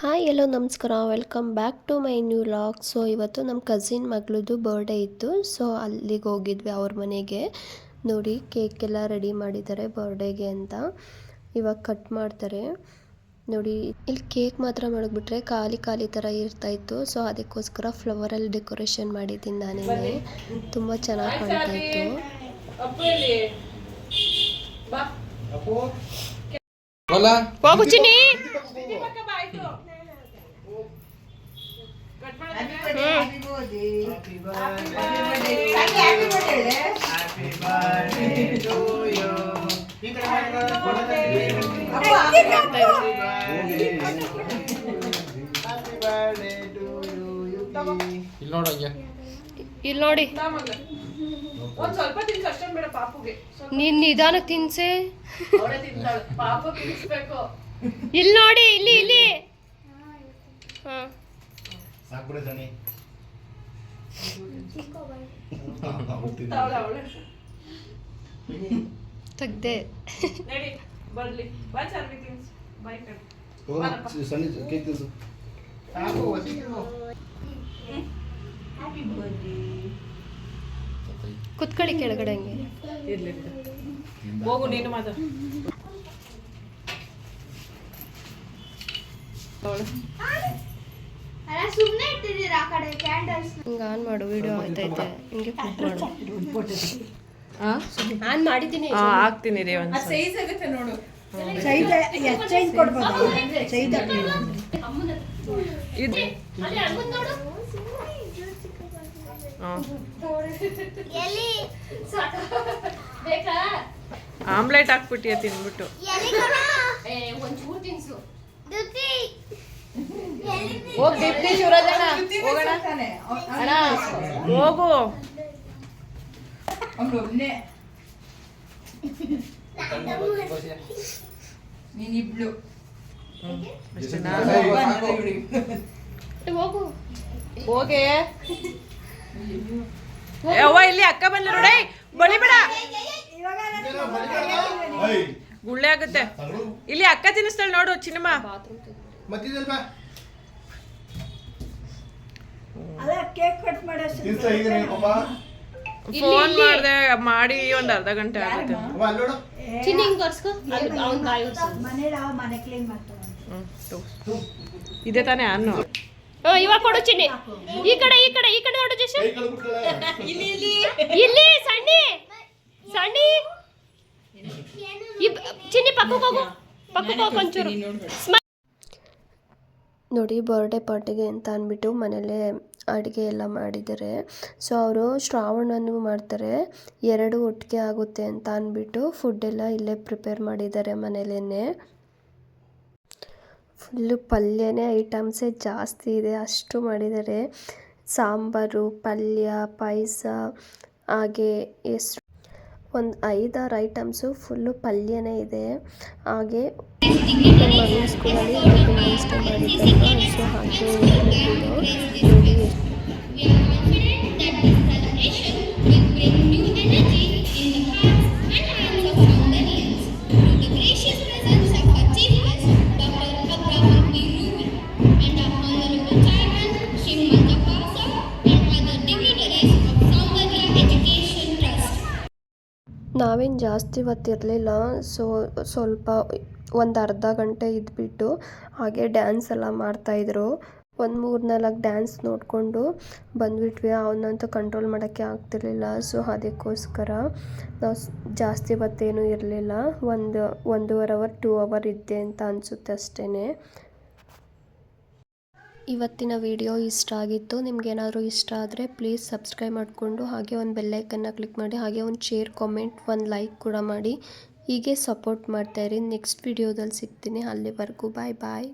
Hi hello ನಮಸ್ಕಾರ, welcome back to my new vlog. So ಇವತ್ತು ನಮ್ಮ ಕಸಿನ್ ಮಗಳದು ಬರ್ಡೇ ಇತ್ತು. ಸೊ ಅಲ್ಲಿಗೆ ಹೋಗಿದ್ವಿ ಅವ್ರ ಮನೆಗೆ. ನೋಡಿ, ಕೇಕ್ ಎಲ್ಲ ರೆಡಿ ಮಾಡಿದ್ದಾರೆ ಬರ್ಡೇಗೆ ಅಂತ. ಇವಾಗ ಕಟ್ ಮಾಡ್ತಾರೆ. ನೋಡಿ, ಇಲ್ಲಿ ಕೇಕ್ ಮಾತ್ರ ಮಾಡಿಬಿಟ್ರೆ ಖಾಲಿ ಖಾಲಿ ಥರ ಇರ್ತಾಯಿತ್ತು. ಸೊ ಅದಕ್ಕೋಸ್ಕರ ಫ್ಲವರಲ್ಲಿ ಡೆಕೋರೇಷನ್ ಮಾಡಿದ್ದೀನಿ ನಾನೇ. ತುಂಬ ಚೆನ್ನಾಗಿ ಕಾಣ್ತಾಯಿತ್ತು. ಇಲ್ಲಿ ನೋಡಿ, ಸ್ವಲ್ಪ ತಿನ್ಸಷ್ಟೇ ಬೇಡ ಪಾಪುಗೆ. ನೀನ್ ನಿಧಾನ ತಿನ್ಸೆ. ಅವಳೇ ತಿಂತಾಳೆ, ಪಾಪು ತಿನ್ನಿಸ್ಬೇಕು. ಇಲ್ಲಿ ನೋಡಿ, ಇಲ್ಲಿ ಇಲ್ಲಿ ತೆಗ್ದೆ. ನಡಿ ಬರ್ಲಿ, ಬಾ ಚಾರ್ವಿ ತಿನ್ಸು. ಬಾಯ್ ಕಡೆ ಕುತ್ಕೊಳ್ಳಿ ಕೆಳಗಡೆ ಹಂಗೆ. ಇರ್ಲಿ, ಹೋಗು ನೀನು ಮಾತ್ರ. ಹಿಂಗೆ ಆನ್ ಮಾಡು, ವಿಡಿಯೋ ಆಯ್ತೈತೆ. ಹಿಂಗೆ ಕ್ಲಿಕ್ ಮಾಡು. ಆನ್ ಮಾಡಿದ್ದೀನಿ. ಹಾಕ್ತೀನಿ ರೀ ಒಂದು ಸೈಜ್ ಆಗುತ್ತೆ ನೋಡು. ಸೈಜ್ ಕೊಡ್ಬೋದು. ಸೈಜ್ ಇದು ಆಮ್ಲೆಟ್ ಹಾಕ್ಬಿಟ್ಟಿಯ ತಿನ್ಬಿಟ್ಟು. ಹೋಗು. ನೀನಿಬ್ಳು ಹೋಗು ಹೋಗೆ. ಅವ್ವ ಇಲ್ಲಿ ಅಕ್ಕ ಬಂದ ನೋಡಿ, ಬಳಿಬೇಡ, ಗುಳ್ಳೆ ಆಗುತ್ತೆ. ಇಲ್ಲಿ ಅಕ್ಕ ತಿನ್ನಿಸ್ತಾಳೆ ನೋಡು ಚಿನ್ನಮ್ಮ. ಅಲ್ಲ ಕೇಕ್ ಕಟ್ ಫೋನ್ ಮಾಡ್ದೆ, ಮಾಡಿ ಒಂದ್ ಅರ್ಧ ಗಂಟೆ ಆಗುತ್ತೆ. ಚಿನ್ನಿ ಹಿಂಗೆ ಬರ್ಸ್ಕೊ. ಅವ್ನು ಬಾಯಿ ಉರ್ಸು. ಮನೇಲಿ ಮನೆ ಕ್ಲೀನ್ ಮಾಡ್ತಾರೆ. ಇದೇ ತಾನೇ ಅನ್ನು. ಇವಾಗ ಕೊಡು ಚಿನ್ನಿ. ಈ ಕಡೆ ಈ ಕಡೆ ಈ ಕಡೆ ನೋಡು ಜಶ. ಇಲ್ಲಿ ಸಣ್ಣಿ ಸಣ್ಣಿ. ಚಿನ್ನಿ ಪಕ್ಕಕ್ಕೆ ಹೋಗು, ಪಕ್ಕಕ್ಕೆ ಹೋಗು ಒಂಚೂರು. ನೋಡಿ, ಬರ್ಡೇ ಪಾರ್ಟಿಗೆ ಅಂತ ಅಂದ್ಬಿಟ್ಟು ಮನೇಲೇ ಅಡುಗೆ ಎಲ್ಲ ಮಾಡಿದ್ದಾರೆ. ಸೊ ಅವರು ಶ್ರಾವಣನೂ ಮಾಡ್ತಾರೆ, ಎರಡು ಒಟ್ಟಿಗೆ ಆಗುತ್ತೆ ಅಂತ ಅಂದ್ಬಿಟ್ಟು ಫುಡ್ಡೆಲ್ಲ ಇಲ್ಲೇ ಪ್ರಿಪೇರ್ ಮಾಡಿದ್ದಾರೆ ಮನೇಲೇ. ಫುಲ್ಲು ಪಲ್ಯನೇ ಐಟಮ್ಸೇ ಜಾಸ್ತಿ ಇದೆ, ಅಷ್ಟು ಮಾಡಿದ್ದಾರೆ. ಸಾಂಬಾರು, ಪಲ್ಯ, ಪಾಯಸ, ಹಾಗೆ ಎಷ್ಟು ಒಂದು 5-6 ಐಟಮ್ಸು ಫುಲ್ಲು ಪಲ್ಯನೇ ಇದೆ. ಹಾಗೆ ನನ್ನ ಮಗಳ ಸ್ಕೂಲಲ್ಲಿ ತುಂಬ ಇಷ್ಟ ಮಾಡಿದ್ದಲ್ವ, ಸೊ ಹಾಗೆ ನೋಡಿ. ನಾವೇನು ಜಾಸ್ತಿ ಹೊತ್ತಿರಲಿಲ್ಲ. ಸೊ ಸ್ವಲ್ಪ ಒಂದು ಅರ್ಧ ಗಂಟೆ ಇದ್ಬಿಟ್ಟು ಹಾಗೆ ಡ್ಯಾನ್ಸ್ ಎಲ್ಲ ಮಾಡ್ತಾಯಿದ್ರು. ಒಂದು 3-4 ಡ್ಯಾನ್ಸ್ ನೋಡಿಕೊಂಡು ಬಂದುಬಿಟ್ವಿ. ಅವನಂತೂ ಕಂಟ್ರೋಲ್ ಮಾಡೋಕ್ಕೆ ಆಗ್ತಿರ್ಲಿಲ್ಲ. ಸೊ ಅದಕ್ಕೋಸ್ಕರ ನಾವು ಜಾಸ್ತಿ ಹೊತ್ತೇನೂ ಇರಲಿಲ್ಲ. 1.5 ಅವರ್ 2 ಅವರ್ ಇದ್ದೆ ಅಂತ ಅನಿಸುತ್ತೆ ಅಷ್ಟೇ. ಇವತ್ತಿನ ವಿಡಿಯೋ ಇಷ್ಟ ಆಗಿತ್ತು. ನಿಮ್ಗೇನಾದರೂ ಇಷ್ಟ ಆದರೆ ಪ್ಲೀಸ್ ಸಬ್ಸ್ಕ್ರೈಬ್ ಮಾಡಿಕೊಂಡು ಹಾಗೆ ಒಂದು ಬೆಲ್ಲೈಕನ್ನ ಕ್ಲಿಕ್ ಮಾಡಿ, ಹಾಗೆ ಒಂದು ಶೇರ್, ಕಾಮೆಂಟ್, ಒಂದು ಲೈಕ್ ಕೂಡ ಮಾಡಿ. ಹೀಗೆ ಸಪೋರ್ಟ್ ಮಾಡ್ತಾಯಿರಿ. ನೆಕ್ಸ್ಟ್ ವಿಡಿಯೋದಲ್ಲಿ ಸಿಗ್ತೀನಿ. ಅಲ್ಲಿವರೆಗೂ ಬಾಯ್ ಬಾಯ್.